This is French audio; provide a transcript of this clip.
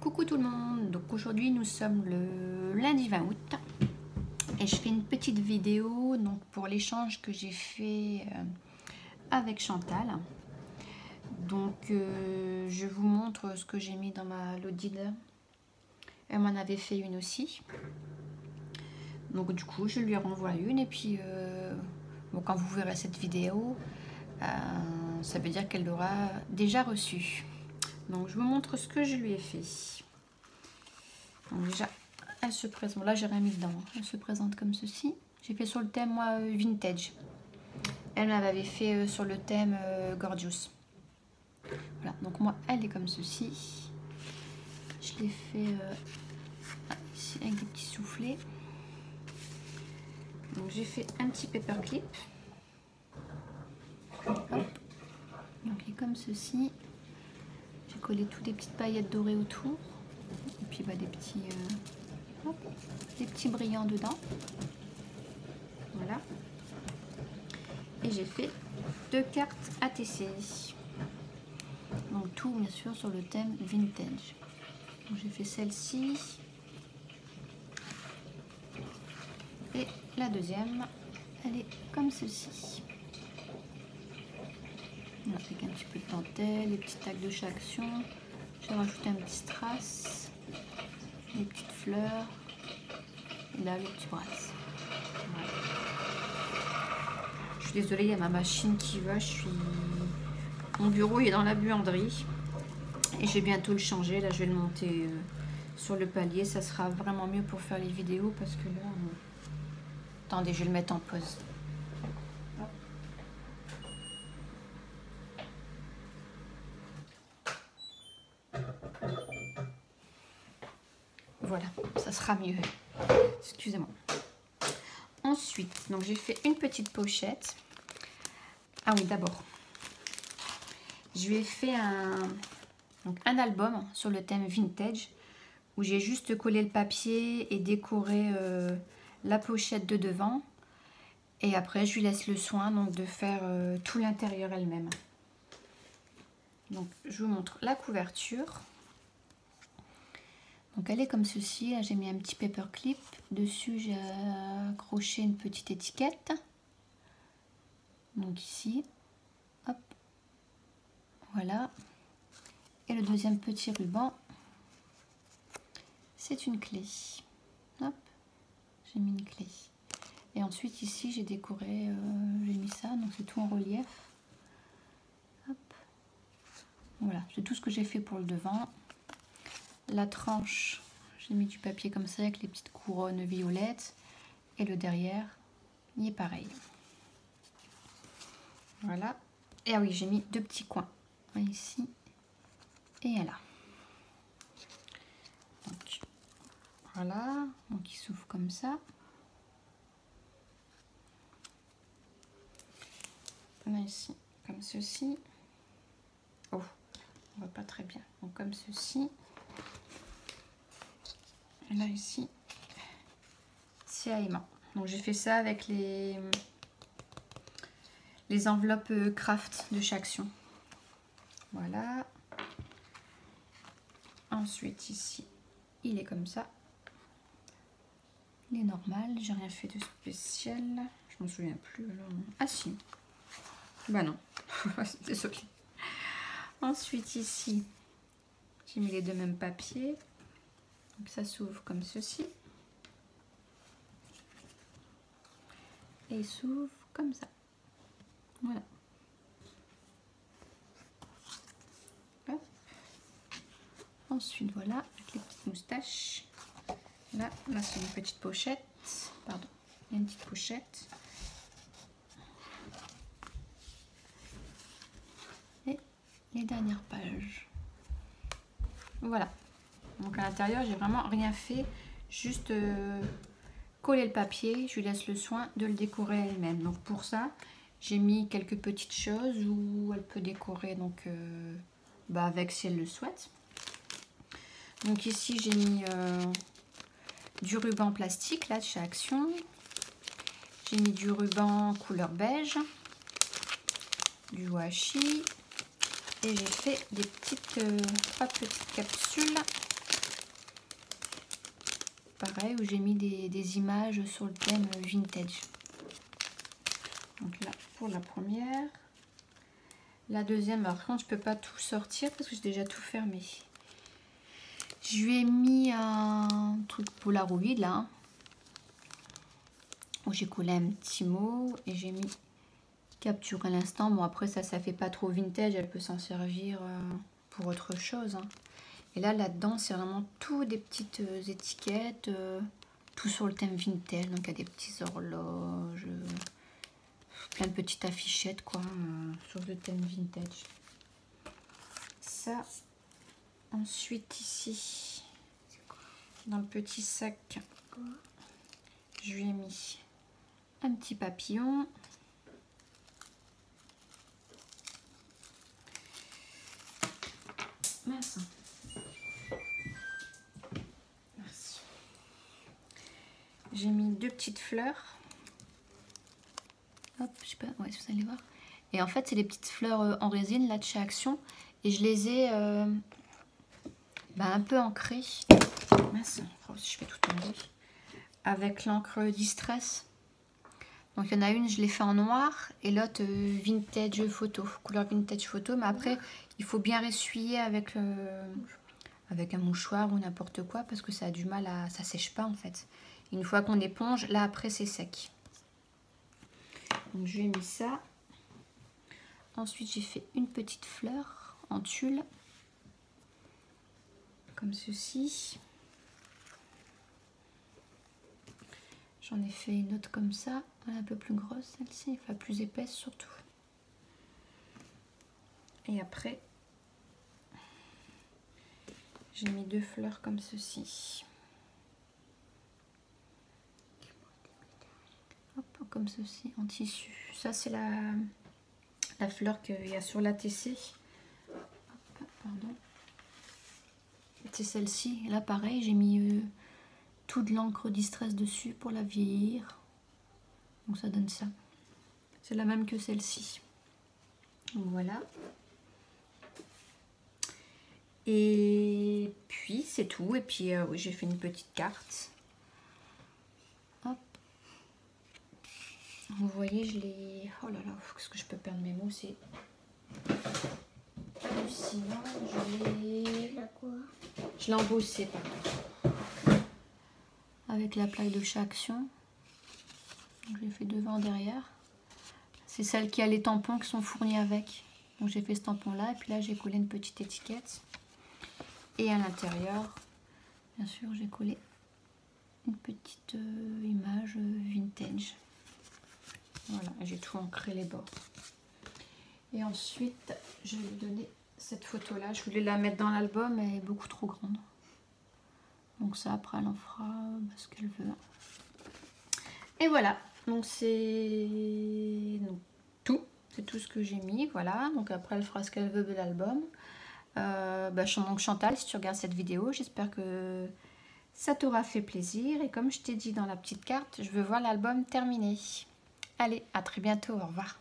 Coucou tout le monde, donc aujourd'hui nous sommes le lundi 20 août et je fais une petite vidéo donc pour l'échange que j'ai fait avec Chantal. Donc je vous montre ce que j'ai mis dans ma Lodid. Elle m'en avait fait une aussi. Donc du coup je lui renvoie une et puis bon, quand vous verrez cette vidéo, ça veut dire qu'elle l'aura déjà reçue. Donc je vous montre ce que je lui ai fait. Donc déjà, elle se présente, là j'ai rien mis dedans, elle se présente comme ceci. J'ai fait sur le thème moi, vintage. Elle m'avait fait sur le thème gorgeous. Voilà, donc moi elle est comme ceci. Je l'ai fait ici avec des petits soufflets. Donc j'ai fait un petit paperclip. Hop. Donc il est comme ceci. J'ai collé toutes des petites paillettes dorées autour. Et puis bah, des petits brillants dedans. Voilà. Et j'ai fait 2 cartes ATC. Donc tout bien sûr sur le thème vintage. J'ai fait celle-ci. Et la deuxième, elle est comme ceci. Avec un petit peu de dentelle, les petits tags de chaque action. J'ai rajouté un petit strass, des petites fleurs. Et là, les petits brasses. Voilà. Je suis désolée, il y a ma machine qui va. Mon bureau est dans la buanderie. Et je vais bientôt le changer. Là, je vais le monter sur le palier. Ça sera vraiment mieux pour faire les vidéos parce que là... Attendez, je vais le mettre en pause. Voilà, ça sera mieux. Excusez-moi. Ensuite, donc j'ai fait une petite pochette. Ah oui, d'abord, je lui ai fait un album sur le thème vintage où j'ai juste collé le papier et décoré la pochette de devant. Et après, je lui laisse le soin donc de faire tout l'intérieur elle-même. Donc, je vous montre la couverture. Donc elle est comme ceci, là j'ai mis un petit paperclip, dessus j'ai accroché une petite étiquette, donc ici, hop, voilà, et le deuxième petit ruban, c'est une clé, hop, j'ai mis une clé, et ensuite ici j'ai décoré, j'ai mis ça, donc c'est tout en relief, hop, voilà, c'est tout ce que j'ai fait pour le devant. La tranche, j'ai mis du papier comme ça avec les petites couronnes violettes. Et le derrière, il est pareil. Voilà. Et ah oui, j'ai mis 2 petits coins. Un ici et un là. Donc, voilà. Donc il s'ouvre comme ça. On a ici comme ceci. Oh, on voit pas très bien. Donc comme ceci. Et là ici, c'est à aimant. Donc j'ai fait ça avec les enveloppes craft de chaque action. Voilà. Ensuite ici, il est comme ça. Il est normal, j'ai rien fait de spécial. Je m'en souviens plus. Ah si. Bah non. Désolée. Ensuite ici, j'ai mis les 2 mêmes papiers. Donc ça s'ouvre comme ceci. Et il s'ouvre comme ça. Voilà. Hop. Ensuite, voilà, avec les petites moustaches. Là c'est une petite pochette. Pardon, il y a une petite pochette. Et les dernières pages. Voilà. Donc à l'intérieur, j'ai vraiment rien fait. Juste coller le papier. Je lui laisse le soin de le décorer elle-même. Donc pour ça, j'ai mis quelques petites choses où elle peut décorer donc avec si elle le souhaite. Donc ici, j'ai mis du ruban plastique là de chez Action. J'ai mis du ruban couleur beige, du washi et j'ai fait des petites 3 petites capsules pareil, où j'ai mis des images sur le thème vintage. Donc là, pour la première. La deuxième, par contre, je peux pas tout sortir parce que j'ai déjà tout fermé. Je lui ai mis un truc Polaroid là, où j'ai collé un petit mot et j'ai mis capture à l'instant. Bon, après ça fait pas trop vintage, elle peut s'en servir pour autre chose, hein. Et là, là-dedans, c'est vraiment tout des petites étiquettes, tout sur le thème vintage. Donc, il y a des petites horloges, plein de petites affichettes, quoi, sur le thème vintage. Ça, ensuite, ici, dans le petit sac, je lui ai mis un petit papillon. Mince. Merci. J'ai mis 2 petites fleurs. Hop, je sais pas, ouais, si vous allez voir. Et en fait, c'est des petites fleurs en résine là de chez Action. Et je les ai un peu ancrées. Mince, je fais tout enlever. Avec l'encre Distress. Donc il y en a une, je l'ai fait en noir. Et l'autre, vintage photo. Couleur vintage photo. Mais après, il faut bien ressuyer avec un mouchoir ou n'importe quoi. Parce que ça a du mal à... ça sèche pas en fait. Une fois qu'on éponge, là après c'est sec. Donc je lui ai mis ça. Ensuite j'ai fait une petite fleur en tulle. Comme ceci. J'en ai fait une autre comme ça. Un peu plus grosse celle-ci. Enfin plus épaisse surtout. Et après j'ai mis 2 fleurs comme ceci. Hop, comme ceci en tissu. Ça c'est la fleur qu'il y a sur la TC. Hop, pardon. C'est celle-ci. Là pareil, j'ai mis toute l'encre Distress dessus pour la vieillir. Donc ça donne ça. C'est la même que celle-ci. Donc voilà. Et puis c'est tout. Et puis oui, j'ai fait une petite carte. Hop. Vous voyez, je l'ai... Oh là là, qu'est-ce que je peux perdre mes mots, c'est hallucinant. Je l'ai embossé, pardon. Avec la plaque de chez Action. J'ai fait devant, derrière. C'est celle qui a les tampons qui sont fournis avec. Donc j'ai fait ce tampon là. Et puis là, j'ai collé une petite étiquette. Et à l'intérieur, bien sûr, j'ai collé une petite image vintage. Voilà, j'ai tout ancré les bords. Et ensuite, je vais lui donner cette photo-là. Je voulais la mettre dans l'album, mais elle est beaucoup trop grande. Donc ça, après, elle en fera ce qu'elle veut. Et voilà, donc c'est tout. C'est tout ce que j'ai mis, voilà. Donc après, elle fera ce qu'elle veut de l'album. Donc Chantal, si tu regardes cette vidéo, j'espère que ça t'aura fait plaisir. Et comme je t'ai dit dans la petite carte, je veux voir l'album terminé. Allez, à très bientôt, au revoir.